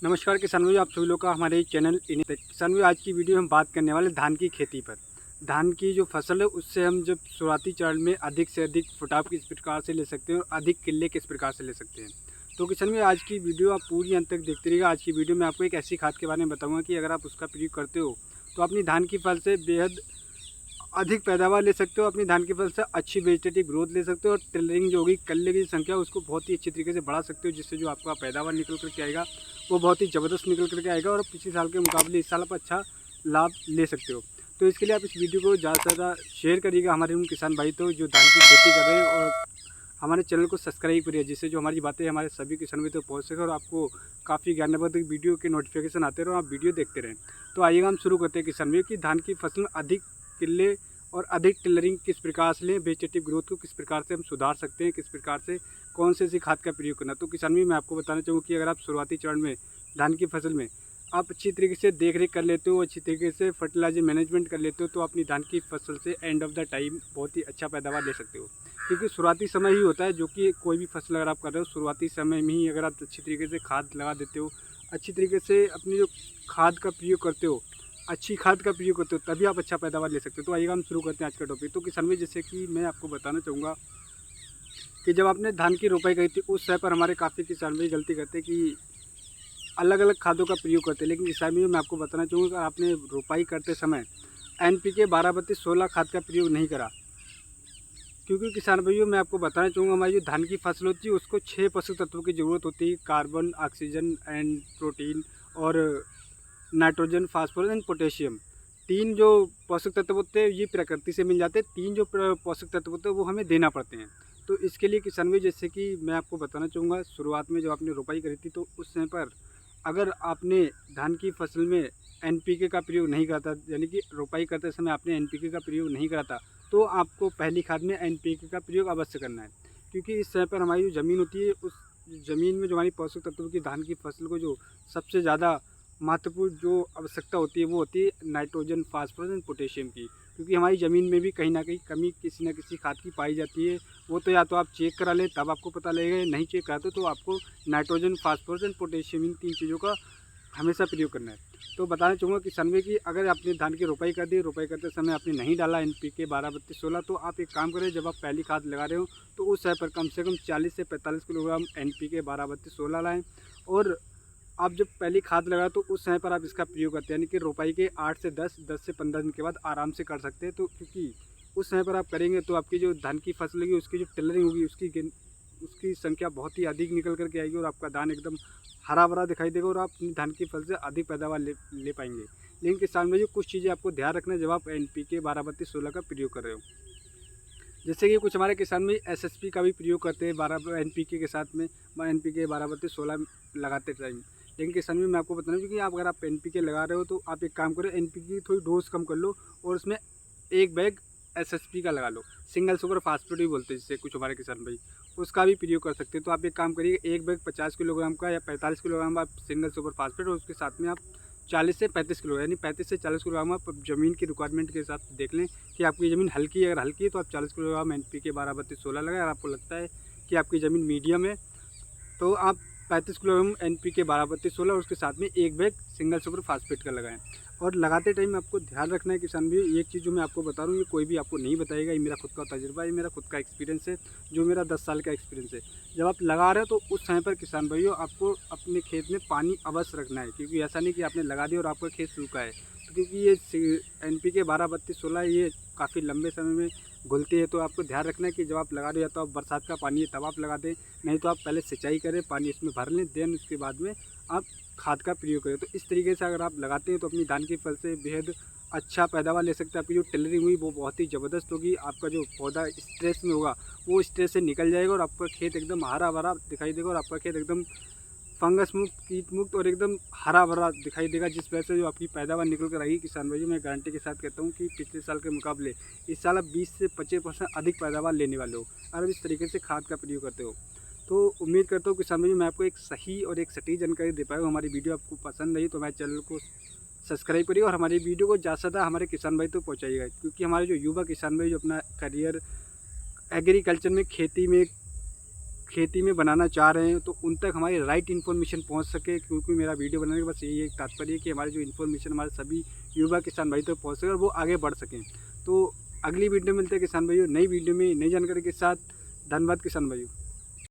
नमस्कार किसान भाई, आप सभी लोग का हमारे चैनल किसान भाई, आज की वीडियो में हम बात करने वाले धान की खेती पर। धान की जो फसल है उससे हम जब शुरुआती चरण में अधिक से अधिक फुटाव किस प्रकार से ले सकते हैं और अधिक किले किस प्रकार से ले सकते हैं। तो किसान भाई, आज की वीडियो आप पूरी अंत तक देखते रहिएगा। आज की वीडियो में आपको एक ऐसी खाद के बारे में बताऊंगा कि अगर आप उसका प्रयोग करते हो तो अपनी धान की फसल से बेहद अधिक पैदावार ले सकते हो, अपनी धान की फसल से अच्छी वेजिटेटिव ग्रोथ ले सकते हो और टिलरिंग जो होगी कल्ले की संख्या उसको बहुत ही अच्छी तरीके से बढ़ा सकते हो, जिससे जो आपका पैदावार निकल करके आएगा वो बहुत ही ज़बरदस्त निकल करके आएगा और पिछले साल के मुकाबले इस साल आप अच्छा लाभ ले सकते हो। तो इसके लिए आप इस वीडियो को ज़्यादा से ज़्यादा शेयर करिएगा हमारे उन किसान भाई तो जो धान की खेती कर रहे हैं, और हमारे चैनल को सब्सक्राइब करिए, जिससे जो हमारी बातें हमारे सभी किसान भाई तक पहुँच सके और आपको काफ़ी ज्ञानवर्धक वीडियो के नोटिफिकेशन आते रहे और आप वीडियो देखते रहें। तो आइएगा हम शुरू करते हैं किसान भाई कि धान की फसल में अधिक किले और अधिक टिलरिंग किस प्रकार से लें, वेजिटेटिव ग्रोथ को किस प्रकार से हम सुधार सकते हैं, किस प्रकार से कौन से ऐसी खाद का प्रयोग करना। तो किसान भी मैं आपको बताना चाहूँगा कि अगर आप शुरुआती चरण में धान की फसल में आप अच्छी तरीके से देख रेख कर लेते हो, अच्छी तरीके से फर्टिलाइजर मैनेजमेंट कर लेते हो, तो अपनी धान की फसल से एंड ऑफ द टाइम बहुत ही अच्छा पैदावार ले सकते हो। क्योंकि शुरुआती समय ही होता है जो कि कोई भी फसल अगर आप कर रहे हो, शुरुआती समय में ही अगर आप अच्छी तरीके से खाद लगा देते हो, अच्छी तरीके से अपनी जो खाद का प्रयोग करते हो, अच्छी खाद का प्रयोग करते हो, तभी आप अच्छा पैदावार ले सकते हो। तो आइएगा हम शुरू करते हैं आज का टॉपिक। तो किसान भाई, जैसे कि मैं आपको बताना चाहूँगा कि जब आपने धान की रोपाई करी थी उस समय पर हमारे काफ़ी किसान भाई गलती करते हैं कि अलग अलग खादों का प्रयोग करते हैं। लेकिन किसान भाई, मैं आपको बताना चाहूँगा कि आपने रोपाई करते समय NPK 12-32-16 खाद का प्रयोग नहीं करा। क्योंकि किसान भाइयों, मैं आपको बताना चाहूँगा हमारी जो धान की फसल होती है उसको 6 पोषक तत्वों की ज़रूरत होती है: कार्बन, ऑक्सीजन एंड प्रोटीन और नाइट्रोजन, फास्फोरस एंड पोटेशियम। 3 जो पोषक तत्व होते हैं ये प्रकृति से मिल जाते हैं, 3 जो पोषक तत्व होते हैं वो हमें देना पड़ते हैं। तो इसके लिए किसान भाई, जैसे कि मैं आपको बताना चाहूँगा, शुरुआत में जब आपने रोपाई करी थी तो उस समय पर अगर आपने धान की फसल में NPK का प्रयोग नहीं करा था, यानी कि रोपाई करते समय आपने NPK का प्रयोग नहीं करा था, तो आपको पहली खाद में NPK का प्रयोग अवश्य करना है। क्योंकि इस समय पर हमारी जो ज़मीन होती है उस ज़मीन में जो हमारी पोषक तत्वों की धान की फसल को जो सबसे ज़्यादा महत्वपूर्ण जो आवश्यकता होती है वो होती है नाइट्रोजन, फास्फोरस एंड पोटेशियम की। क्योंकि हमारी ज़मीन में भी कहीं ना कहीं कमी किसी न किसी खाद की पाई जाती है। वो तो या तो आप चेक करा लें तब आपको पता लगेगा, या नहीं चेक कराते तो आपको नाइट्रोजन, फास्फोरस एंड पोटेशियम इन 3 चीज़ों का हमेशा प्रयोग करना है। तो बताना चाहूँगा किसान में कि अगर आपने धान की रोपाई कर दी, रोपाई करते समय आपने नहीं डाला NPK 12-32-16, तो आप एक काम करें, जब आप पहली खाद लगा रहे हो तो उस समय पर कम से कम 40 से 45 किलोग्राम NPK 12-32-16 लाएँ। और आप जब पहली खाद लगाओ तो उस समय पर आप इसका प्रयोग करते हैं, यानी कि रोपाई के 8 से 10, 10 से 15 दिन के बाद आराम से कर सकते हैं। तो क्योंकि उस समय पर आप करेंगे तो आपकी जो धान की फसल होगी उसकी जो टिलरिंग होगी उसकी संख्या बहुत ही अधिक निकल करके आएगी और आपका धान एकदम हरा भरा दिखाई देगा और आप अपनी धान की फसल से अधिक पैदावार ले पाएंगे। लेकिन किसान भाइयों, कुछ चीज़ें आपको ध्यान रखना है जब आप NPK 12-32-16 का प्रयोग कर रहे हो। जैसे कि कुछ हमारे किसान भाई SSP का भी प्रयोग करते हैं 12 NPK के साथ में, NPK 12-32-16 लगाते टाइम। लेकिन किसान भाई, मैं आपको बताना हूँ कि आप अगर आप NPK लगा रहे हो तो आप एक काम करो, NPK की थोड़ी डोज कम कर लो और उसमें एक बैग SSP का लगा लो। सिंगल सुपर फास्फेट भी बोलते हैं जिससे कुछ हमारे किसान भाई, उसका भी प्रयोग कर सकते हैं। तो आप एक काम करिए, एक बैग 50 किलोग्राम का या 45 किलोग्राम आप सिंगल सुपर फास्फेट और उसके साथ में आप 40 से 35 किलो, यानी 35 से 40 किलोग्राम आप ज़मीन की रिक्वायरमेंट के हिसाब देख लें कि आपकी ज़मीन हल्की है। अगर हल्की है तो आप 40 किलोग्राम NPK 12-32-16 लगाएं। अगर आपको लगता है कि आपकी ज़मीन मीडियम है तो आप 35 किलोग्राम NPK 12-32-16 और उसके साथ में एक बैग सिंगल सुपर फास्फेट का लगाएं। और लगाते टाइम आपको ध्यान रखना है किसान भाई, एक चीज़ जो मैं आपको बता रहा हूँ ये कोई भी आपको नहीं बताएगा, ये मेरा खुद का तजुर्बा है, मेरा खुद का एक्सपीरियंस है, जो मेरा 10 साल का एक्सपीरियंस है। जब आप लगा रहे हो तो उस समय पर किसान भाइयों आपको अपने खेत में पानी अवश्य रखना है। क्योंकि ऐसा नहीं कि आपने लगा दिया और आपका खेत सूखा है। तो क्योंकि ये NPK 12-32-16 ये काफ़ी लंबे समय में घुलती है, तो आपको ध्यान रखना है कि जब आप लगा रहे हो या तो आप बरसात का पानी है तब आप लगा दें, नहीं तो आप पहले सिंचाई करें, पानी इसमें भर लें, देन उसके बाद में आप खाद का प्रयोग करें। तो इस तरीके से अगर आप लगाते हैं तो अपनी धान की फसल से बेहद अच्छा पैदावार ले सकते हैं। आपकी जो टिलरिंग हुई वो बहुत ही ज़बरदस्त होगी, आपका जो पौधा स्ट्रेस में होगा वो स्ट्रेस से निकल जाएगा और आपका खेत एकदम हरा भरा दिखाई देगा और आपका खेत एकदम फंगस मुक्त, कीट मुक्त और एकदम हरा भरा दिखाई देगा, जिस वजह से जो आपकी पैदावार निकल कर आएगी। किसान भाइयों, मैं गारंटी के साथ कहता हूँ कि पिछले साल के मुकाबले इस साल आप 20 से 25% अधिक पैदावार लेने वाले हो अगर इस तरीके से खाद का प्रयोग करते हो। तो उम्मीद करता हूँ किसान भाइयों मैं आपको एक सही और एक सटीक जानकारी दे पाया हूँ। हमारी वीडियो आपको पसंद आई तो हमारे चैनल को सब्सक्राइब करिए और हमारी वीडियो को ज़्यादा से ज़्यादा हमारे किसान भाई तो पहुँचाइएगा। क्योंकि हमारे जो युवा किसान भाई जो अपना करियर एग्रीकल्चर में, खेती में खेती में बनाना चाह रहे हैं तो उन तक हमारी राइट इन्फॉर्मेशन पहुंच सके, क्योंकि मेरा वीडियो बनाने का बस यही एक तात्पर्य है कि हमारी जो इन्फॉर्मेशन हमारे सभी युवा किसान भाई तक पहुंच सके और वो आगे बढ़ सकें। तो अगली वीडियो में मिलते हैं किसान भाइयों, नई वीडियो में नई जानकारी के साथ। धन्यवाद किसान भाइयों।